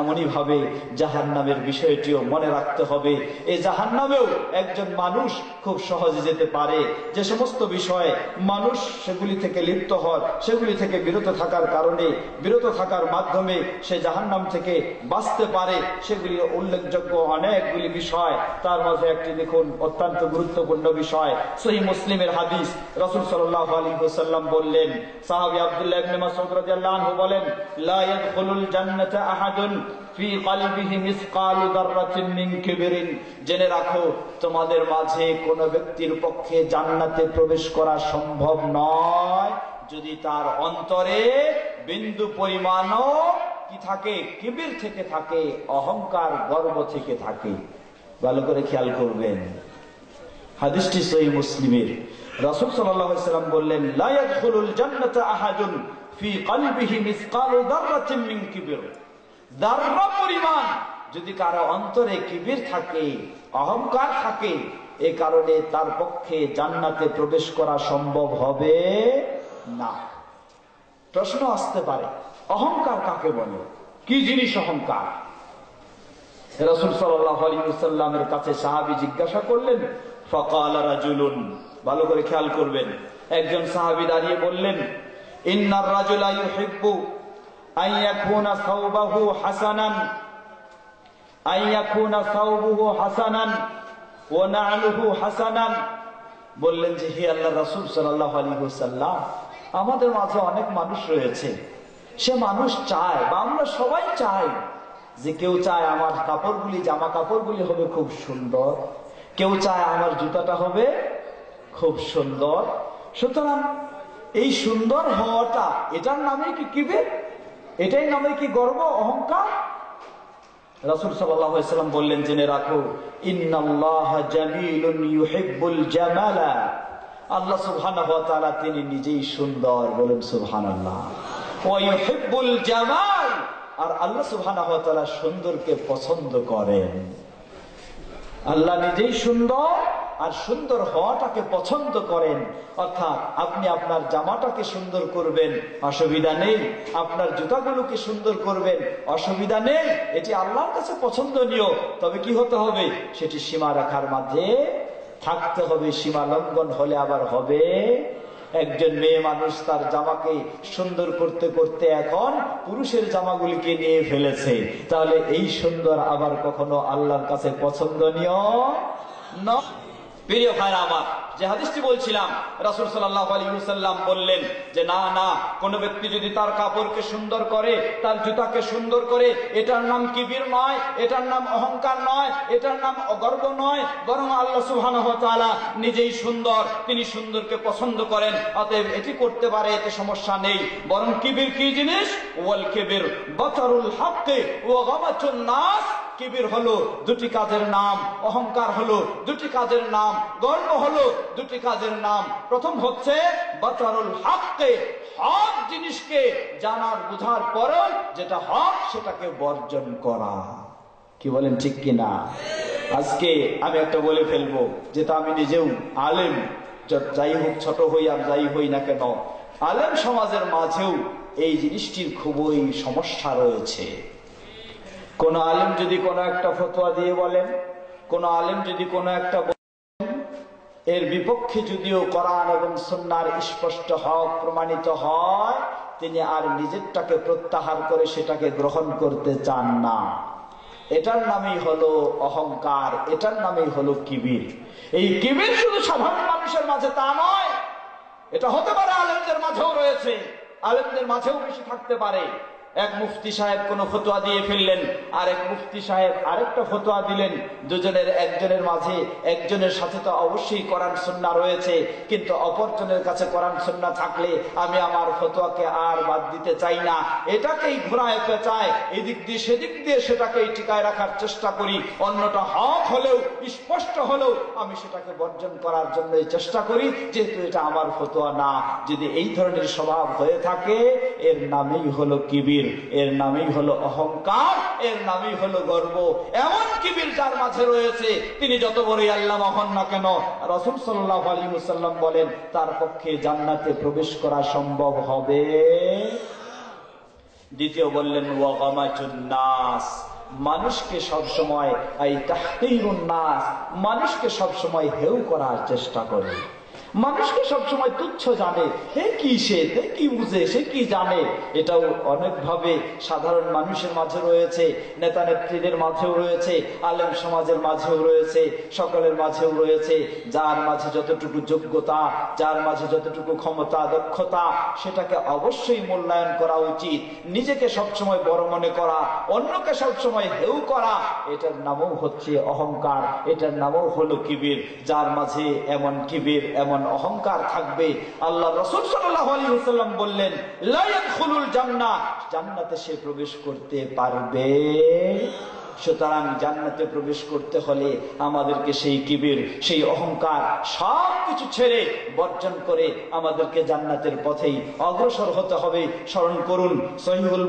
এমনই ভাবে জাহান্নামের বিষয়টিও মনে রাখতে হবে। এই জাহান্নামেও একজন মানুষ খুব সহজে যেতে পারে। যে সমস্ত বিষয়ে মানুষ সেগুলি থেকে লিপ্ত হয়, সেগুলি থেকে বিরত থাকার কারণে, বিরত থাকার মাধ্যমে সে জাহান্নাম থেকে বাঁচতে পারে, সেগুলি উল্লেখযোগ্য অনেকগুলি বিষয়। তার মাঝে একটি দেখুন অত্যন্ত গুরুত্বপূর্ণ বিষয়, সহিহ মুসলিমের হাদিস। রাসূল সাল্লাল্লাহু আলাইহি ওয়াসাল্লাম বললেন, সাহাবী আব্দুল্লাহ ইবনে মাসউদ রাদিয়াল্লাহু আনহু বলেন, লা ইয়াদখুলুল জান্নাতা আহাদুন ফি কলবিহি মিসকালু দাররাতিন মিন কিবরিন। জেনে রাখো, তোমাদের মাঝে কোন ব্যক্তির পক্ষে জান্নাতে প্রবেশ করা সম্ভব নয় যদি তার অন্তরে বিন্দু পরিমাণও কি থাকে, কিবির থেকে থাকে, অহংকার গর্ব থেকে থাকে। ভালো করে খেয়াল করবেন, হাদিসটি সহিহ মুসলিমের। রাসূল সাল্লাল্লাহু আলাইহি ওয়াসাল্লাম বললেন, লা ইয়াদখুলুল জান্নাতা আহাদুন ফি কলবিহি মিসকালু দাররাতিন মিন কিবর। দাররা পরিমাণ যদি কারো অন্তরে কিবির থাকে, অহংকার থাকে, এই কারণে তার পক্ষে জান্নাতে প্রবেশ করা সম্ভব হবে না। প্রশ্ন আসতে পারে, অহংকার কাকে বলে, কি জিনিস অহংকার? রাসূল সাল্লাল্লাহু আলাইহি ওয়াসাল্লামের কাছে সাহাবী জিজ্ঞাসা করলেন, ফাকালা রাজুলুন। ভালো করে খেয়াল করবেন, একজন সাহাবী দাঁড়িয়ে বললেন, ইন্নার রাজুলা ইউহিব্বু আন ইয়াকুনা সাওবাহু হাসানান, আন ইয়াকুনা সাওবুহু হাসানান ওয়া না'লুহু হাসানান। বললেন যে, হে আল্লাহর রাসূল সাল্লাল্লাহু আলাইহি ওয়াসাল্লাম, আমাদের মাঝে অনেক মানুষ রয়েছে, সে মানুষ চায়, বা আমরা সবাই চাই, যে কেউ চায় আমার কাপড়গুলি, জামা কাপড়গুলি হবে খুব সুন্দর, কেউ চায় আমার জুতাটা হবে খুব সুন্দর। সুতরাং এই সুন্দর হওয়াটা, এটার নামে কি কিবির? এটাই নামে কি গর্ব, অহংকার? রাসূল সাল্লাল্লাহু আলাইহি ওয়াসাল্লাম বললেন, জেনে রাখো, ইন্নাল্লাহা জামিলুন ইউহিব্বুল জামালা। আল্লাহ সুবহানাহু ওয়া তাআলা তিনি নিজেই সুন্দর, বলেন সুবহানাল্লাহ। ওয়া ইউহিব্বুল জামাল, আর আল্লাহ সুবহানাহু ওয়া তাআলা সুন্দরকে পছন্দ করেন। আল্লাহ নিজেই সুন্দর আর সুন্দর হওয়াটাকে পছন্দ করেন। অর্থাৎ আপনি আপনার জামাটাকে সুন্দর করবেন, অসুবিধা নেই, আপনার জুতাগুলোকে সুন্দর করবেন, অসুবিধা নেই, এটি আল্লাহর কাছে পছন্দনীয়। তবে কি হতে হবে, সেটি সীমা রাখার মাঝে থাকতে হবে। সীমা লঙ্ঘন হলে আবার হবে। একজন মেয়ে মানুষ তার জামাকে সুন্দর করতে করতে এখন পুরুষের জামাগুলিকে নিয়ে ফেলেছে, তাহলে এই সুন্দর আবার কখনো আল্লাহর কাছে পছন্দনীয় নয়। প্রিয় ভাইরা আমার, যে হাদিসটি বলছিলাম, রাসূল সাল্লাল্লাহু আলাইহি ওয়াসাল্লাম বললেন যে, না না, কোন ব্যক্তি যদি তার কাপড়কে সুন্দর করে, তার জুতাকে সুন্দর করে, এটার নাম কিবির নয়, এটার নাম অহংকার নয়, এটার নাম গর্ব নয়, বরং আল্লাহ সুবহানাহু ওয়া তাআলা নিজেই সুন্দর, তিনি সুন্দরকে পছন্দ করেন, অতএব এটি করতে পারে, এতে সমস্যা নেই। বরং কিবির কি জিনিস? ওয়াল কিবির বাতারুল হক ওয়া গামাতুন নাস। কিবির হলো দুটি কাজের নাম, অহংকার হলো দুটি কাজের নাম, গর্ব হলো দুটি কাজের নাম। প্রথম হচ্ছে বাতারুল হককে, হক জিনিসকে জানার বুঝার পরেও যেটা হক সেটাকে বর্জন করা। কি বলেন, ঠিক কিনা? আজকে আমি একটা বলে ফেলবো, যেটা আমি নিজেও আলেম, যাই হোক, ছোট হই আর যাই হই না কেন, আলেম সমাজের মাঝেও এই জিনিসটির খুবই সমস্যা রয়েছে। কোন আলেম যদি কোনো একটা ফতোয়া দিয়ে বলেন, কোন আলেম যদি কোনো একটা এর বিপক্ষে যদিও কোরআন এবং সুন্নাহর স্পষ্ট হক প্রমাণিত হয়, তিনি আর নিজেরটাকে প্রত্যাহার করে সেটাকে গ্রহণ করতে চান না। এটার নামই হলো অহংকার, এটার নামই হলো কিবির। এই কিবির শুধু সাধারণ মানুষের মাঝে তা নয়, এটা হতে পারে আলেমদের মাঝেও রয়েছে, আলেমদের মাঝেও বেশি থাকতে পারে। এক মুফতি সাহেব কোন ফতোয়া দিয়ে ফেললেন, আর এক মুফতি সাহেব আরেকটা ফতোয়া দিলেন। দুজনের, একজনের মাঝে, একজনের সাথে তো অবশ্যই কোরআন সুন্নাহ রয়েছে, কিন্তু অপরজনের কাছে কোরআন সুন্নাহ থাকলে আমি আমার ফতোয়াকে আর বাদ দিতে চাই না, এটাকেই ঘোরায় পেঁচায়, এদিক দিয়ে সেদিক দিয়ে সেটাকেই টিকায় রাখার চেষ্টা করি। অন্যটা হক হলেও, স্পষ্ট হলেও আমি সেটাকে বর্জন করার জন্যই চেষ্টা করি, যেহেতু এটা আমার ফতোয়া না। যদি এই ধরনের স্বভাব হয়ে থাকে, এর নামেই হলো কিবির, এর নামই হলো অহংকার, এর নামই হলো গর্ব। এমন কিবির যার মাঝে রয়েছে, তিনি যত বড়ই আল্লামা হন না কেন, রাসূল সাল্লাল্লাহু আলাইহি ওয়াসাল্লাম বলেন তার পক্ষে জান্নাতে প্রবেশ করা সম্ভব হবে। দ্বিতীয় বললেন ওয়াগামাতুন নাস, মানুষকে সবসময় এই তাহকিরুন নাস, মানুষকে সবসময় হেয় করার চেষ্টা করে, মানুষকে সবসময় তুচ্ছ জানে। হে কি সে কি বুঝে, সে কি জানে। এটাও অনেকভাবে সাধারণ মানুষের মাঝে রয়েছে, নেতা নেত্রীদের মাঝেও রয়েছে, আলেম সমাজের মাঝেও রয়েছে, সকলের মাঝেও রয়েছে। যার মাঝে যতটুকু যোগ্যতা, যার মাঝে যতটুকু ক্ষমতা দক্ষতা, সেটাকে অবশ্যই মূল্যায়ন করা উচিত। নিজেকে সবসময় বড় মনে করা, অন্যকে সবসময় হেউ করা, এটার নামও হচ্ছে অহংকার, এটার নামও হলো কিবির। যার মাঝে এমন কিবির, এমন অহংকার থাকবে, আল্লাহ রাসূল সাল্লাল্লাহু আলাইহি ওয়াসাল্লাম বললেন লা ইয়াদখুলুল জান্নাহ, জান্নাতে সে প্রবেশ করতে পারবে। সুতরাং জান্নাতে প্রবেশ করতে হলে আমাদেরকে সেই কিবির, সেই অহংকার সবকিছু ছেড়ে বর্জন করে আমাদেরকে জান্নাতের পথেই অগ্রসর হতে হবে। স্মরণ করুন সহিহুল